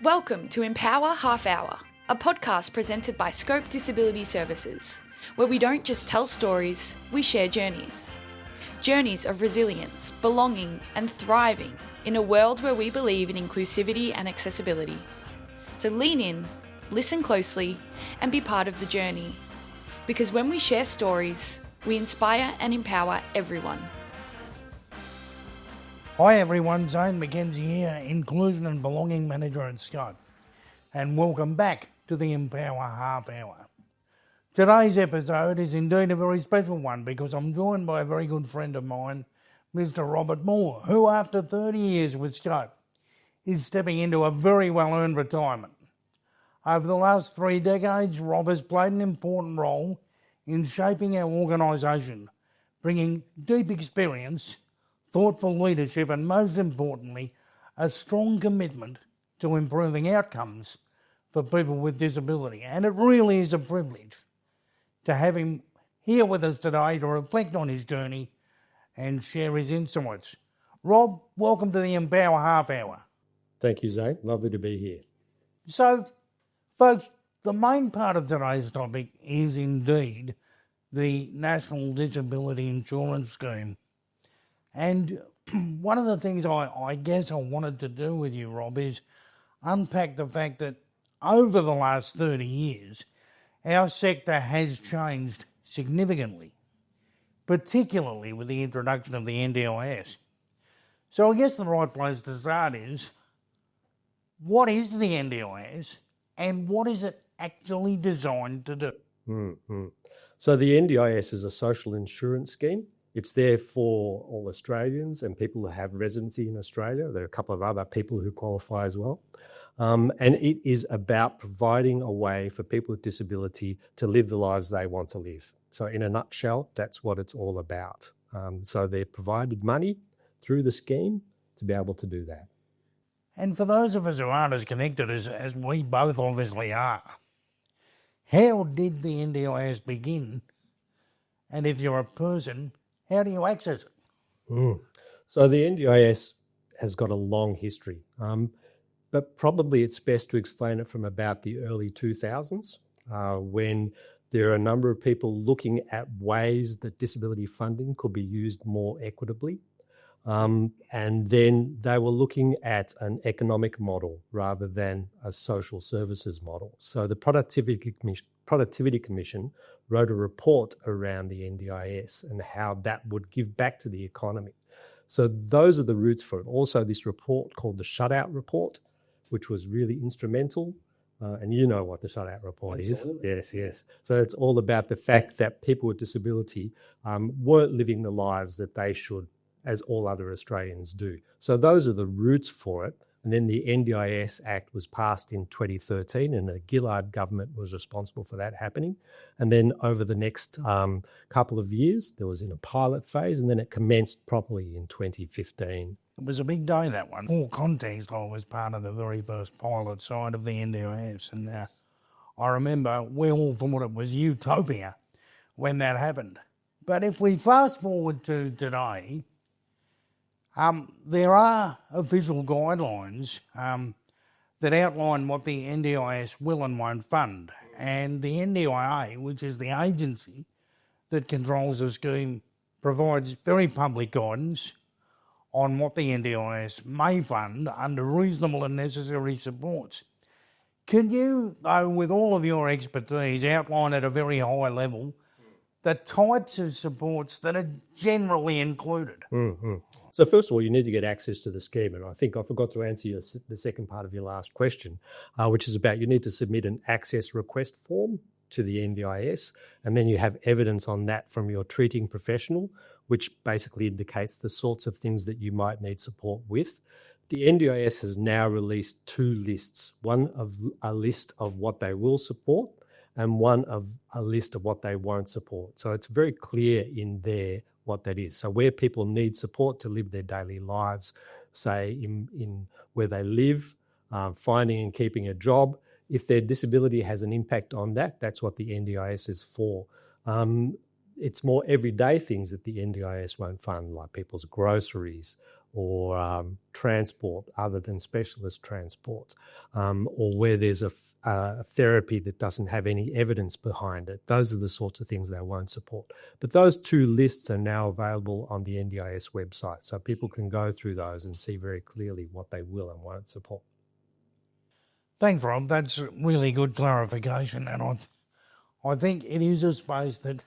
Welcome to Empower Half Hour, a podcast presented by Scope Disability Services, where we don't just tell stories, we share journeys. Journeys of resilience, belonging, and thriving in a world where we believe in inclusivity and accessibility. So lean in, listen closely, and be part of the journey. Because when we share stories, we inspire and empower everyone. Hi everyone, Zane McKenzie here, Inclusion and Belonging Manager at Scope, and welcome back to the Empower Half Hour. Today's episode is indeed a very special one because I'm joined by a very good friend of mine, Mr. Robert Moore, who after 30 years with Scope is stepping into a very well-earned retirement. Over the last 3 decades, Rob has played an important role in shaping our organisation, bringing deep experience, thoughtful leadership and, most importantly, a strong commitment to improving outcomes for people with disability. And it really is a privilege to have him here with us today to reflect on his journey and share his insights. Rob, welcome to the Empower Half Hour. Thank you, Zane. Lovely to be here. So, folks, the main part of today's topic is indeed the National Disability Insurance Scheme. And one of the things I guess I wanted to do with you, Rob, is unpack the fact that over the last 30 years, our sector has changed significantly, particularly with the introduction of the NDIS. So I guess the right place to start is, what is the NDIS and what is it actually designed to do? Mm-hmm. So the NDIS is a social insurance scheme. It's there for all Australians and people who have residency in Australia. There are a couple of other people who qualify as well. And it is about providing a way for people with disability to live the lives they want to live. So in a nutshell, that's what it's all about. So they're provided money through the scheme to be able to do that. And for those of us who aren't as connected as we both obviously are, how did the NDIS begin? And if you're a person, how do you access it? So the NDIS has got a long history, but probably it's best to explain it from about the early 2000s, when there are a number of people looking at ways that disability funding could be used more equitably. And then they were looking at an economic model rather than a social services model. So the Productivity Commission wrote a report around the NDIS and how that would give back to the economy. So those are the roots for it. Also, this report called the Shutout Report, which was really instrumental. And you know what the Shutout Report Absolutely. is. Yes. So it's all about the fact that people with disability weren't living the lives that they should, as all other Australians do. So those are the roots for it. And then the NDIS Act was passed in 2013 and the Gillard government was responsible for that happening. And then over the next couple of years, there was in a pilot phase and then it commenced properly in 2015. It was a big day, that one. For context, I was part of the very first pilot side of the NDIS, and I remember we all thought it was utopia when that happened. But if we fast forward to today, there are official guidelines that outline what the NDIS will and won't fund. And the NDIA, which is the agency that controls the scheme, provides very public guidance on what the NDIS may fund under reasonable and necessary supports. Can you, though, with all of your expertise, outline at a very high level the types of supports that are generally included? Mm-hmm. So first of all, you need to get access to the scheme. And I think I forgot to answer the second part of your last question, which is about you need to submit an access request form to the NDIS, and then you have evidence on that from your treating professional, which basically indicates the sorts of things that you might need support with. The NDIS has now released 2 lists, one of a list of what they will support and one of a list of what they won't support. So it's very clear in there what that is. So where people need support to live their daily lives, say in where they live, finding and keeping a job, if their disability has an impact on that, that's what the NDIS is for. It's more everyday things that the NDIS won't fund, like people's groceries or transport other than specialist transports, or where there's a therapy that doesn't have any evidence behind it. Those are the sorts of things they won't support. But those two lists are now available on the NDIS website, so people can go through those and see very clearly what they will and won't support. Thanks, Rob. That's really good clarification, and I think it is a space that,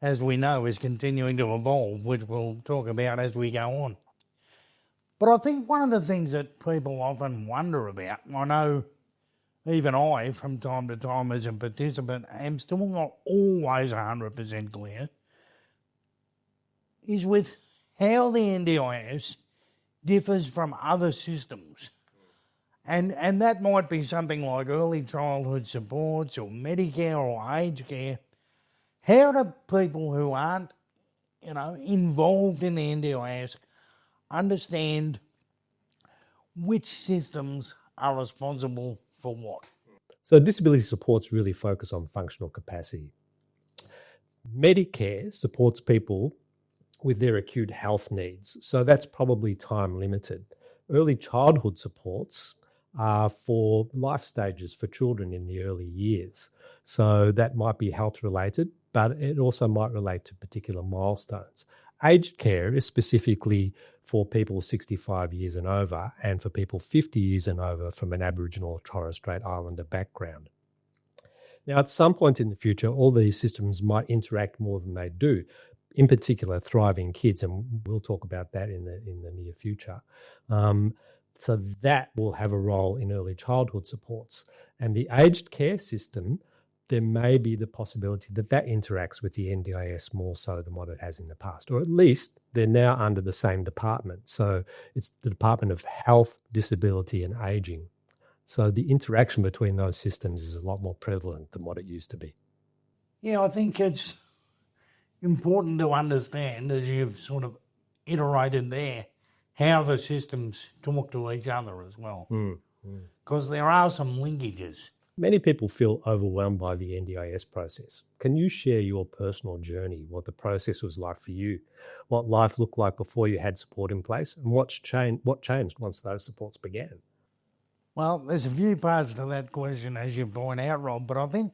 as we know, is continuing to evolve, which we'll talk about as we go on. But I think one of the things that people often wonder about, and I know even I, from time to time as a participant, am still not always 100% clear, is with how the NDIS differs from other systems. And that might be something like early childhood supports or Medicare or aged care. How do people who aren't, involved in the NDIS understand which systems are responsible for what? So disability supports really focus on functional capacity. Medicare supports people with their acute health needs, so that's probably time limited. Early childhood supports are for life stages for children in the early years. So that might be health related, but it also might relate to particular milestones. Aged care is specifically for people 65 years and over, and for people 50 years and over from an Aboriginal or Torres Strait Islander background. Now, at some point in the future, all these systems might interact more than they do, in particular thriving kids, and we'll talk about that in the near future. So that will have a role in early childhood supports. And the aged care system, there may be the possibility that interacts with the NDIS more so than what it has in the past, or at least they're now under the same department. So it's the Department of Health, Disability and Ageing. So the interaction between those systems is a lot more prevalent than what it used to be. Yeah, I think it's important to understand, as you've sort of iterated there, how the systems talk to each other as well. Because there are some linkages. Many people feel overwhelmed by the NDIS process. Can you share your personal journey, what the process was like for you, what life looked like before you had support in place, and what changed once those supports began? Well, there's a few parts to that question, as you point out, Rob, but I think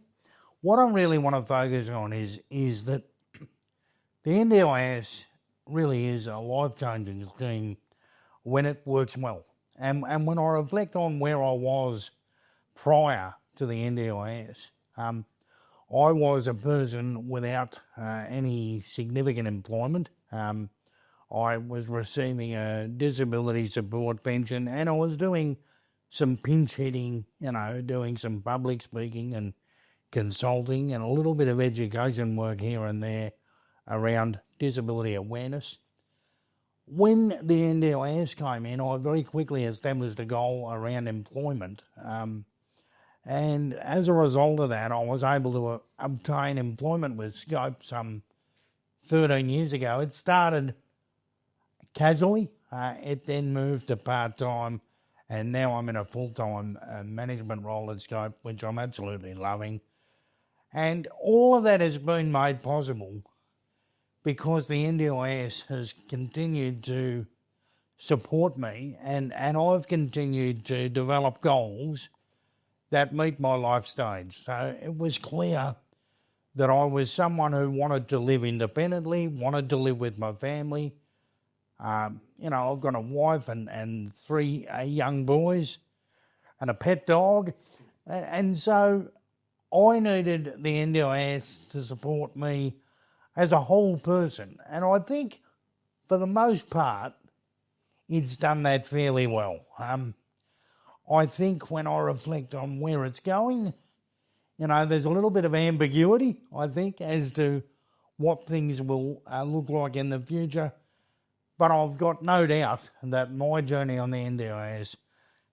what I really want to focus on is that the NDIS really is a life-changing scheme when it works well. And when I reflect on where I was prior to the NDIS, I was a person without any significant employment. I was receiving a disability support pension, and I was doing some pinch hitting, doing some public speaking and consulting and a little bit of education work here and there around disability awareness. When the NDIS came in, I very quickly established a goal around employment. And as a result of that, I was able to obtain employment with Scope some 13 years ago. It started casually. It then moved to part-time, and now I'm in a full-time management role at Scope, which I'm absolutely loving. And all of that has been made possible because the NDIS has continued to support me, and I've continued to develop goals that meet my life stage. So it was clear that I was someone who wanted to live independently, wanted to live with my family. I've got a wife and three young boys and a pet dog. And so I needed the NDIS to support me as a whole person. And I think for the most part, it's done that fairly well. I think when I reflect on where it's going, there's a little bit of ambiguity, I think, as to what things will look like in the future. But I've got no doubt that my journey on the NDIS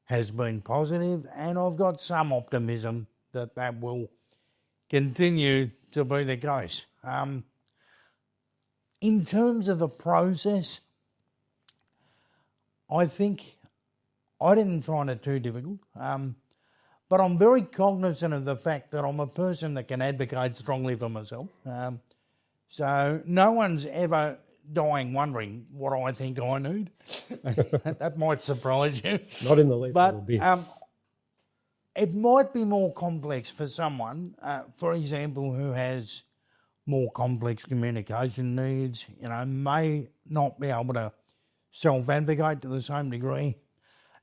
has been positive, and I've got some optimism that will continue to be the case. In terms of the process, I think I didn't find it too difficult, but I'm very cognizant of the fact that I'm a person that can advocate strongly for myself. So no one's ever dying wondering what I think I need. That might surprise you. Not in the least But little bit. it might be more complex for someone, for example, who has more complex communication needs, may not be able to self-advocate to the same degree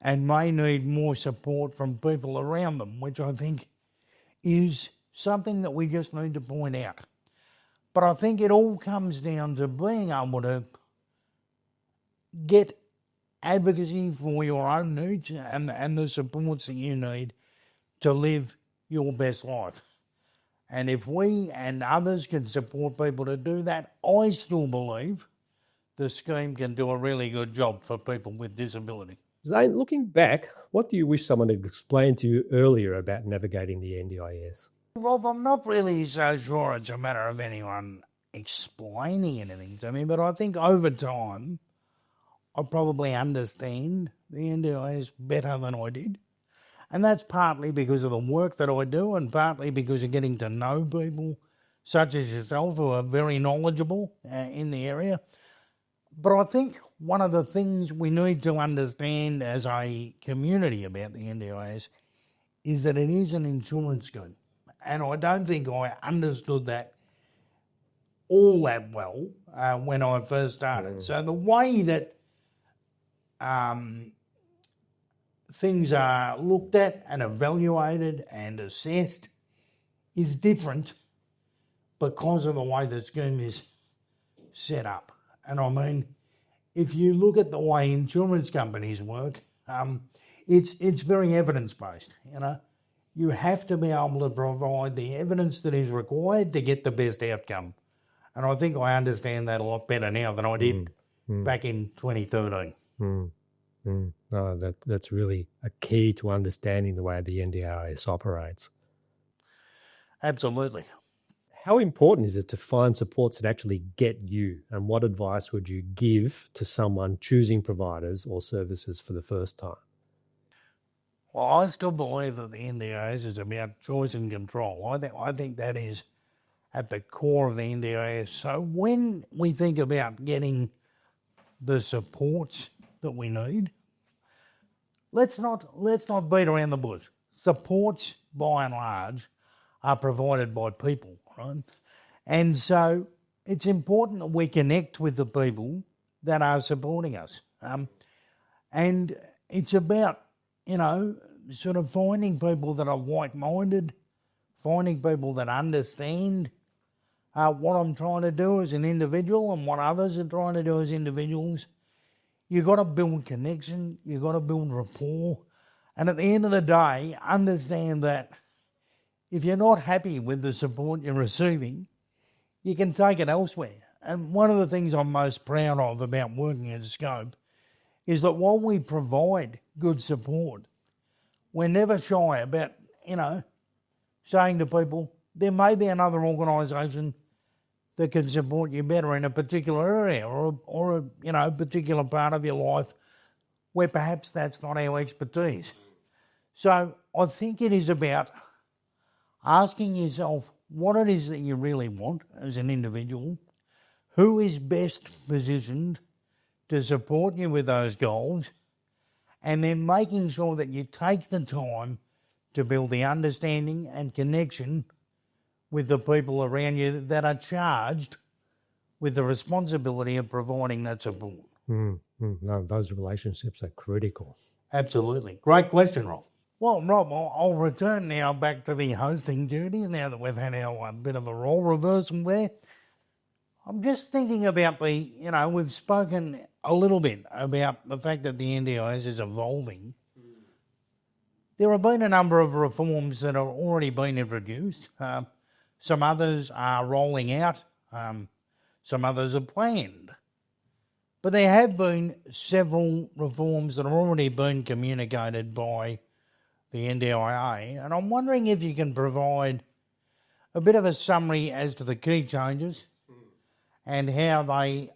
and may need more support from people around them, which I think is something that we just need to point out. But I think it all comes down to being able to get advocacy for your own needs and the supports that you need to live your best life. And if we and others can support people to do that, I still believe the scheme can do a really good job for people with disability. Zane, looking back, what do you wish someone had explained to you earlier about navigating the NDIS? Rob, I'm not really so sure it's a matter of anyone explaining anything to me, but I think over time I probably understand the NDIS better than I did. And that's partly because of the work that I do and partly because of getting to know people such as yourself who are very knowledgeable in the area. But I think one of the things we need to understand as a community about the NDIS is that it is an insurance scheme. And I don't think I understood that all that well when I first started. So the way that things are looked at and evaluated and assessed is different because of the way the scheme is set up. And I mean, if you look at the way insurance companies work, it's very evidence-based, You have to be able to provide the evidence that is required to get the best outcome. And I think I understand that a lot better now than I did back in 2013. No, that's really a key to understanding the way the NDIS operates. Absolutely. How important is it to find supports that actually get you? And what advice would you give to someone choosing providers or services for the first time? Well, I still believe that the NDIS is about choice and control. I think that is at the core of the NDIS. So when we think about getting the supports that we need, let's not beat around the bush. Supports, by and large, are provided by people, right? And so it's important that we connect with the people that are supporting us. And it's about, sort of finding people that are like-minded, finding people that understand what I'm trying to do as an individual and what others are trying to do as individuals. You've got to build connection, you've got to build rapport, and at the end of the day, understand that if you're not happy with the support you're receiving, you can take it elsewhere. And one of the things I'm most proud of about working at Scope is that while we provide good support, we're never shy about, saying to people, there may be another organisation that can support you better in a particular area or a particular part of your life where perhaps that's not our expertise. So I think it is about asking yourself what it is that you really want as an individual, who is best positioned to support you with those goals, and then making sure that you take the time to build the understanding and connection with the people around you that are charged with the responsibility of providing that support. No, those relationships are critical. Absolutely. Great question, Rob. Well, Rob, I'll return now back to the hosting duty now that we've had our bit of a role reversal there. I'm just thinking about we've spoken a little bit about the fact that the NDIS is evolving. There have been a number of reforms that have already been introduced. Some others are rolling out. Some others are planned. But there have been several reforms that have already been communicated by the NDIA, and I'm wondering if you can provide a bit of a summary as to the key changes and how they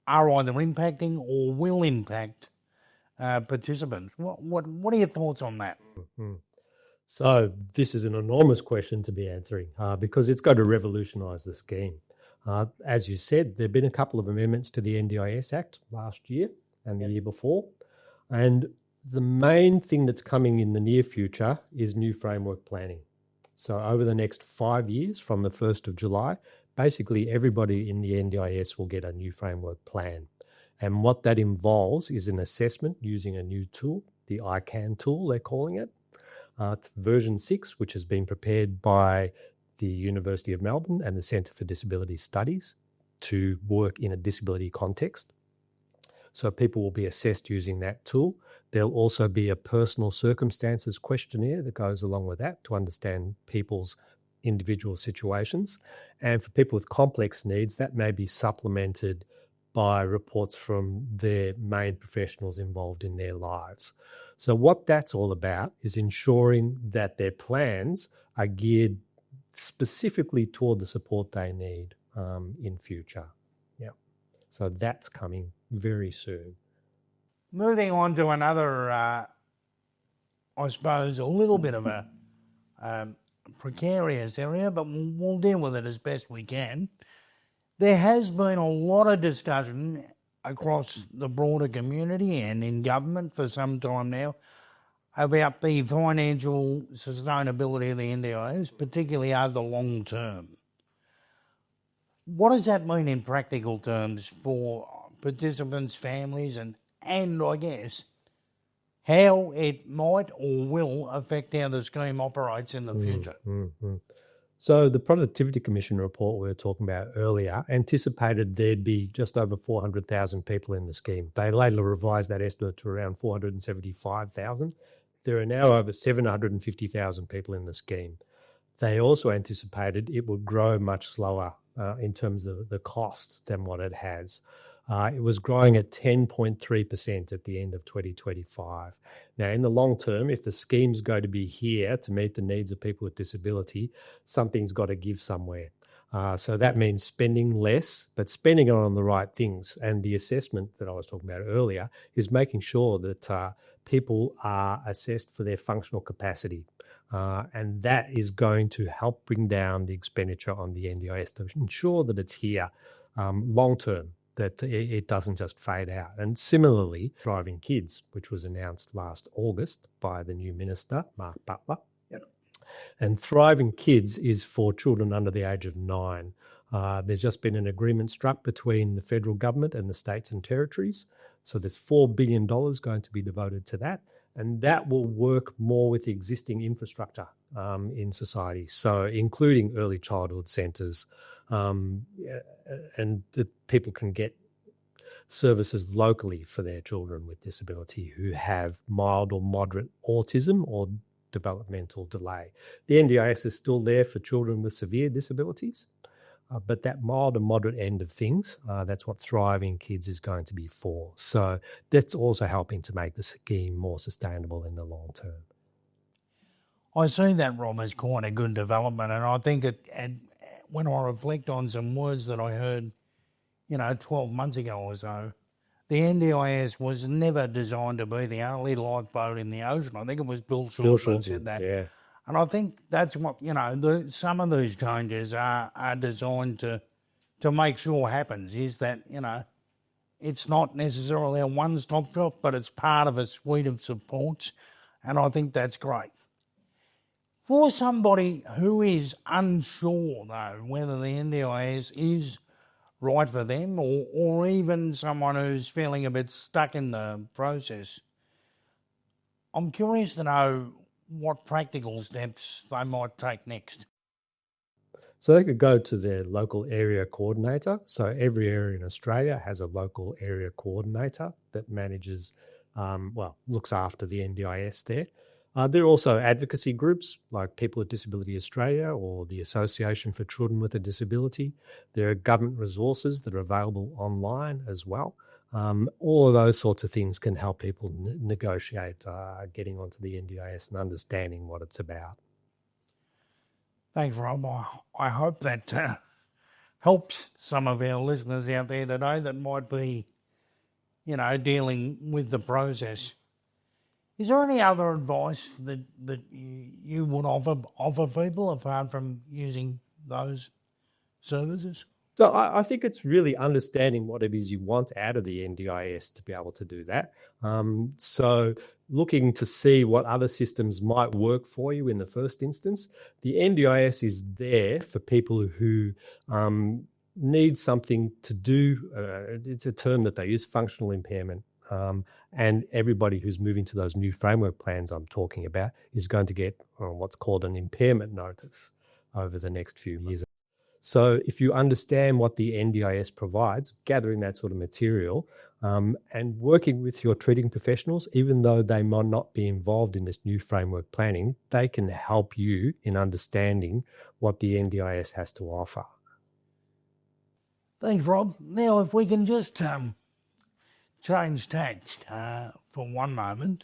are either impacting or will impact participants. What are your thoughts on that? So this is an enormous question to be answering because it's going to revolutionise the scheme. As you said, there have been a couple of amendments to the NDIS Act last year and the year before. And the main thing that's coming in the near future is new framework planning. So over the next 5 years, from the 1st of July, basically everybody in the NDIS will get a new framework plan. And what that involves is an assessment using a new tool, the ICANN tool, they're calling it. It's version 6, which has been prepared by the University of Melbourne and the Centre for Disability Studies to work in a disability context. So people will be assessed using that tool. There'll also be a personal circumstances questionnaire that goes along with that to understand people's individual situations. And for people with complex needs, that may be supplemented by reports from their main professionals involved in their lives. So what that's all about is ensuring that their plans are geared specifically toward the support they need in future. Yeah. So that's coming very soon. Moving on to another, I suppose, a little bit of a precarious area, but we'll deal with it as best we can. There has been a lot of discussion across the broader community and in government for some time now about the financial sustainability of the NDIS, particularly over the long term. What does that mean in practical terms for participants, families, and I guess how it might or will affect how the scheme operates in the future? So the Productivity Commission report we were talking about earlier anticipated there'd be just over 400,000 people in the scheme. They later revised that estimate to around 475,000. There are now over 750,000 people in the scheme. They also anticipated it would grow much slower in terms of the cost than what it has. It was growing at 10.3% at the end of 2025. Now, in the long term, if the scheme's going to be here to meet the needs of people with disability, something's got to give somewhere. So that means spending less, but spending it on the right things. And the assessment that I was talking about earlier is making sure that people are assessed for their functional capacity. And that is going to help bring down the expenditure on the NDIS to ensure that it's here long term, that it doesn't just fade out. And similarly, Driving Kids, which was announced last August by the new minister, Mark Butler. And Thriving Kids is for children under the age of 9. There's just been an agreement struck between the federal government and the states and territories. So there's $4 billion going to be devoted to that. And that will work more with the existing infrastructure in society. So including early childhood centres, and that people can get services locally for their children with disability who have mild or moderate autism or developmental delay. The NDIS is still there for children with severe disabilities, but that mild and moderate end of things, that's what Thriving Kids is going to be for. So that's also helping to make the scheme more sustainable in the long term. I see that, Rob, as quite a good development, and I think when I reflect on some words that I heard, 12 months ago or so, the NDIS was never designed to be the only lifeboat in the ocean. I think it was Bill Shorten said that. Yeah. And I think that's what, some of these changes are designed to make sure happens, is that, it's not necessarily a one-stop shop, but it's part of a suite of supports, and I think that's great. For somebody who is unsure, though, whether the NDIS is right for them or even someone who's feeling a bit stuck in the process, I'm curious to know what practical steps they might take next. So they could go to their local area coordinator. So every area in Australia has a local area coordinator that manages, looks after the NDIS there. There are also advocacy groups like People with Disability Australia or the Association for Children with a Disability. There are government resources that are available online as well. All of those sorts of things can help people negotiate getting onto the NDIS and understanding what it's about. Thanks, Rob. I hope that helps some of our listeners out there today that might be, dealing with the process. Is there any other advice that you would offer people apart from using those services? So I think it's really understanding what it is you want out of the NDIS to be able to do that. So looking to see what other systems might work for you in the first instance. The NDIS is there for people who need something to do. It's a term that they use, functional impairment. And everybody who's moving to those new framework plans I'm talking about is going to get what's called an impairment notice over the next few years. So if you understand what the NDIS provides, gathering that sort of material and working with your treating professionals, even though they might not be involved in this new framework planning, they can help you in understanding what the NDIS has to offer. Thanks, Rob. Now, if we can just change tact for one moment,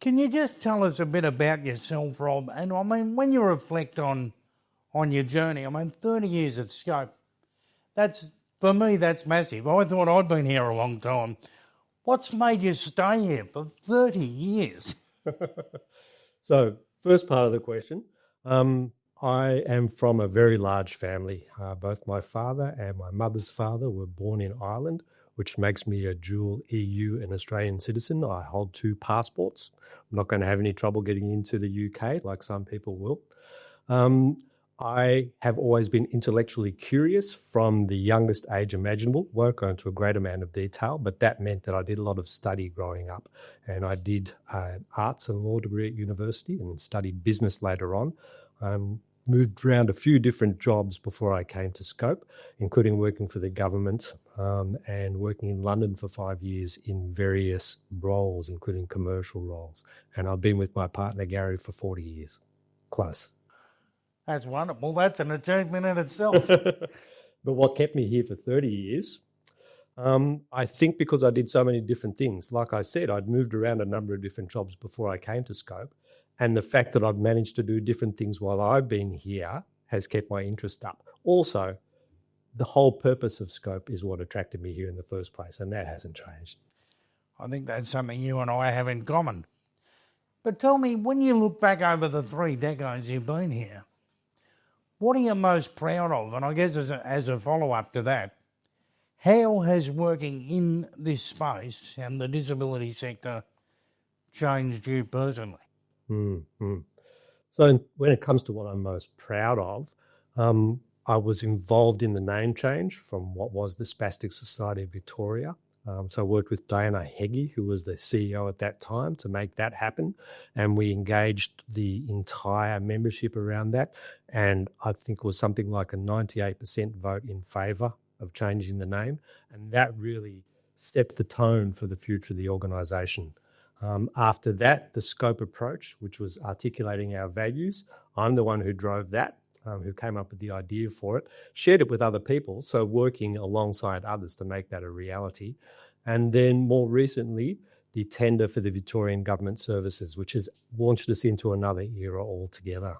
can you just tell us a bit about yourself, Rob? And I mean, when you reflect on your journey, 30 years at Scope, for me, that's massive. I thought I'd been here a long time. What's made you stay here for 30 years? So, first part of the question, I am from a very large family. Both my father and my mother's father were born in Ireland, which makes me a dual EU and Australian citizen. I hold 2 passports. I'm not going to have any trouble getting into the UK like some people will. I have always been intellectually curious from the youngest age imaginable. Won't go into a great amount of detail, but that meant that I did a lot of study growing up. And I did an arts and law degree at university and studied business later on. Moved around a few different jobs before I came to Scope, including working for the government and working in London for 5 years in various roles, including commercial roles. And I've been with my partner, Gary, for 40 years. Close. That's wonderful. That's an achievement in itself. But what kept me here for 30 years, I think because I did so many different things. Like I said, I'd moved around a number of different jobs before I came to Scope. And the fact that I've managed to do different things while I've been here has kept my interest up. Also, the whole purpose of Scope is what attracted me here in the first place, and that hasn't changed. I think that's something you and I have in common. But tell me, when you look back over the 3 decades you've been here, what are you most proud of? And I guess as a follow-up to that, how has working in this space and the disability sector changed you personally? Mm-hmm. So when it comes to what I'm most proud of, I was involved in the name change from what was the Spastic Society of Victoria. So I worked with Diana Heggie, who was the CEO at that time, to make that happen. And we engaged the entire membership around that. And I think it was something like a 98% vote in favour of changing the name. And that really set the tone for the future of the organisation. After that, the Scope approach, which was articulating our values, I'm the one who drove that, who came up with the idea for it, shared it with other people, so working alongside others to make that a reality. And then more recently, the tender for the Victorian Government Services, which has launched us into another era altogether.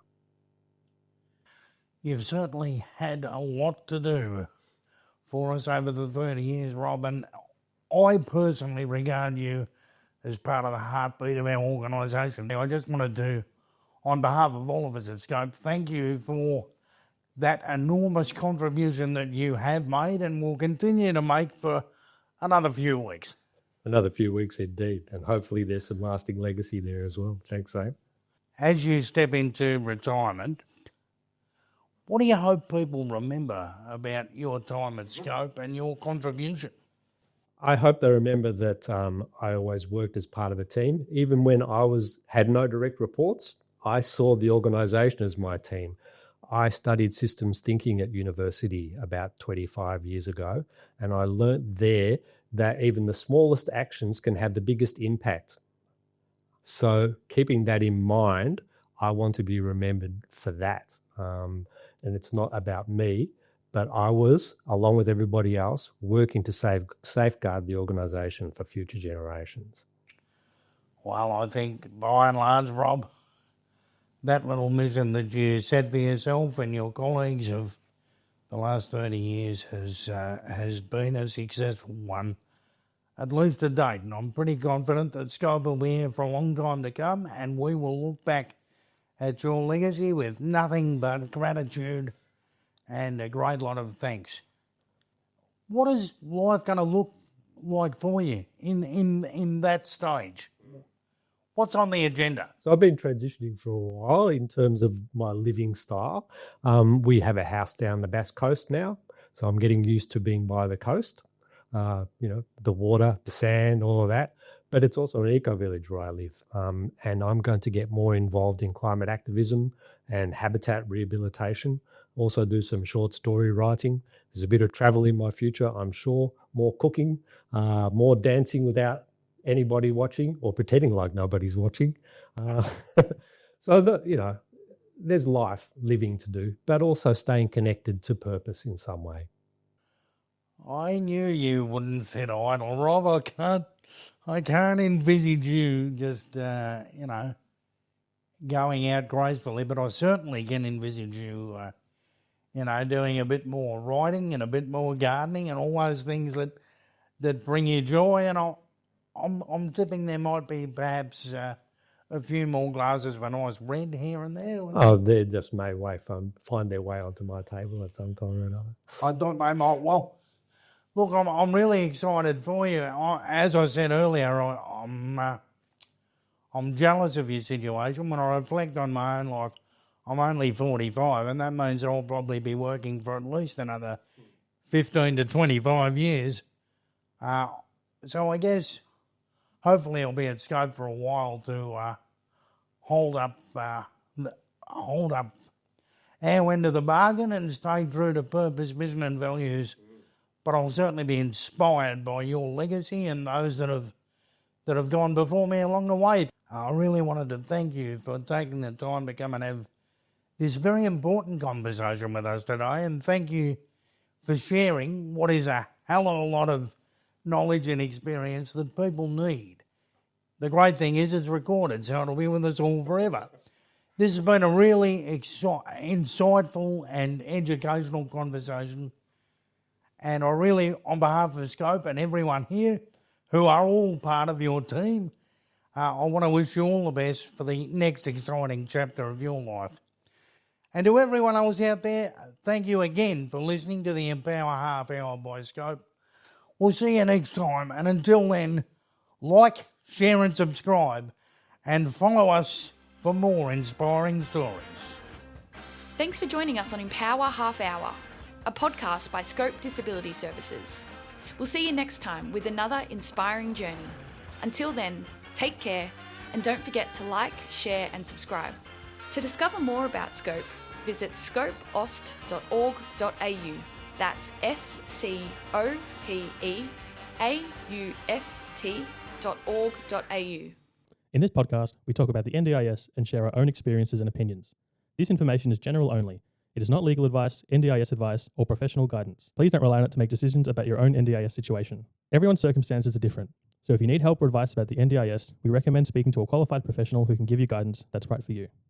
You've certainly had a lot to do for us over the 30 years, Rob, and I personally regard you as part of the heartbeat of our organisation. I just wanted to, on behalf of all of us at Scope, thank you for that enormous contribution that you have made and will continue to make for another few weeks. Another few weeks indeed, and hopefully there's some lasting legacy there as well. Thanks, Zane. As you step into retirement, what do you hope people remember about your time at Scope and your contribution? I hope they remember that I always worked as part of a team. Even when I had no direct reports, I saw the organisation as my team. I studied systems thinking at university about 25 years ago, and I learnt there that even the smallest actions can have the biggest impact. So keeping that in mind, I want to be remembered for that. And it's not about me, but I was, along with everybody else, working to safeguard the organisation for future generations. Well, I think by and large, Rob, that little mission that you set for yourself and your colleagues of the last 30 years has been a successful one, at least to date. And I'm pretty confident that Scope will be here for a long time to come, and we will look back at your legacy with nothing but gratitude and a great lot of thanks. What is life going to look like for you in that stage? What's on the agenda? So I've been transitioning for a while in terms of my living style. We have a house down the Bass Coast now, so I'm getting used to being by the coast. The water, the sand, all of that. But it's also an eco-village where I live. And I'm going to get more involved in climate activism and habitat rehabilitation. Also do some short story writing. There's a bit of travel in my future, I'm sure. More cooking, more dancing without anybody watching or pretending like nobody's watching. There's life living to do, but also staying connected to purpose in some way. I knew you wouldn't sit idle, Rob. I can't envisage you just, going out gracefully, but I certainly can envisage you, doing a bit more writing and a bit more gardening and all those things that bring you joy. And I'm tipping there might be perhaps a few more glasses of a nice red here and there. Oh, they just may find their way onto my table at some time or another. I thought they might. Well, look, I'm really excited for you. As I said earlier, I'm jealous of your situation. When I reflect on my own life, I'm only 45, and that means that I'll probably be working for at least another 15 to 25 years. So I guess hopefully I'll be at Scope for a while to hold up our end of the bargain and stay true to purpose, vision and values. But I'll certainly be inspired by your legacy and those that have gone before me along the way. I really wanted to thank you for taking the time to come and have this very important conversation with us today, and thank you for sharing what is a hell of a lot of knowledge and experience that people need. The great thing is it's recorded, so it'll be with us all forever. This has been a really insightful and educational conversation, and I really, on behalf of Scope and everyone here who are all part of your team, I want to wish you all the best for the next exciting chapter of your life. And to everyone else out there, thank you again for listening to the Empower Half Hour by Scope. We'll see you next time, and until then, like, share and subscribe, and follow us for more inspiring stories. Thanks for joining us on Empower Half Hour, a podcast by Scope Disability Services. We'll see you next time with another inspiring journey. Until then, take care, and don't forget to like, share and subscribe. To discover more about Scope, visit scopeaust.org.au. That's scopeaust.org.au. In this podcast, we talk about the NDIS and share our own experiences and opinions. This information is general only. It is not legal advice, NDIS advice, or professional guidance. Please don't rely on it to make decisions about your own NDIS situation. Everyone's circumstances are different. So if you need help or advice about the NDIS, we recommend speaking to a qualified professional who can give you guidance that's right for you.